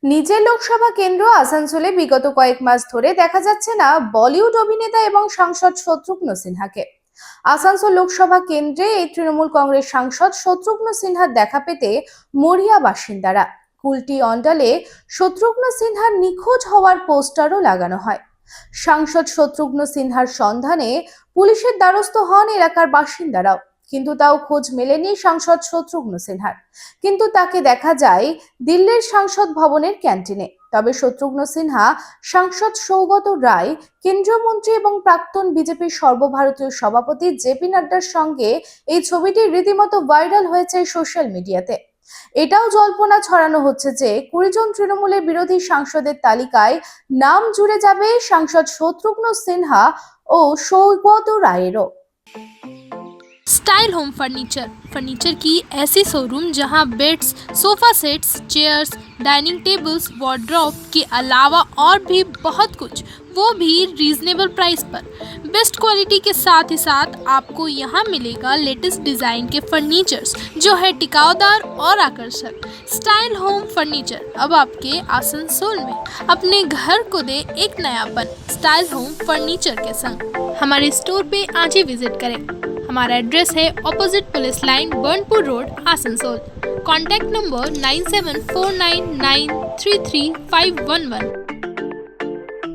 নিজের লোকসভা কেন্দ্র আসানসোলে বিগত কয়েক মাস ধরে দেখা যাচ্ছে না বলিউড অভিনেতা এবং সাংসদ শত্রুঘ্ন সিনহাকে। আসানসোল লোকসভা কেন্দ্রে এই তৃণমূল কংগ্রেস সাংসদ শত্রুঘ্ন সিনহার দেখা পেতে মরিয়া বাসিন্দারা। কুলটি অন্ডালে শত্রুঘ্ন সিনহার নিখোঁজ হওয়ার পোস্টারও লাগানো হয়। সাংসদ শত্রুঘ্ন সিনহার সন্ধানে পুলিশের দ্বারস্থ হন এলাকার বাসিন্দারাও, কিন্তু তাও খোঁজ মেলেনি সাংসদ শত্রুঘ্ন সিনহার। কিন্তু তাকে দেখা যায় দিল্লির সাংসদ ভবনের ক্যান্টিনে। তবে শত্রুঘ্ন সিনহা, সাংসদ সৌগত রায়, কেন্দ্রীয় মন্ত্রী এবং প্রাক্তন বিজেপির সর্বভারতীয় সভাপতি জেপি নাড্ডার সঙ্গে এই ছবিটি রীতিমতো ভাইরাল হয়েছে সোশ্যাল মিডিয়াতে। এটাও জল্পনা ছড়ানো হচ্ছে যে 20 জন তৃণমূলের বিরোধী সাংসদের তালিকায় নাম জুড়ে যাবে সাংসদ শত্রুঘ্ন সিনহা ও সৌগত রায়েরও। स्टाइल होम फर्नीचर की ऐसी शोरूम जहां beds, sofa sets, chairs, dining tables, wardrobe के अलावा और भी बहुत कुछ, वो भी रीजनेबल प्राइस पर। बेस्ट क्वालिटी के साथ ही साथ आपको यहां मिलेगा लेटेस्ट डिज़ाइन के फर्नीचर्स जो है टिकाऊदार और आकर्षक। स्टाइल होम फर्नीचर अब आपके आसनसोल में। अपने घर को दे एक नयापन स्टाइल होम फर्नीचर के संग। हमारे स्टोर पे आज ही विजिट करें। हमारा एड्रेस है opposite police line, Burnpur road, Asansol. Contact number 9749933511।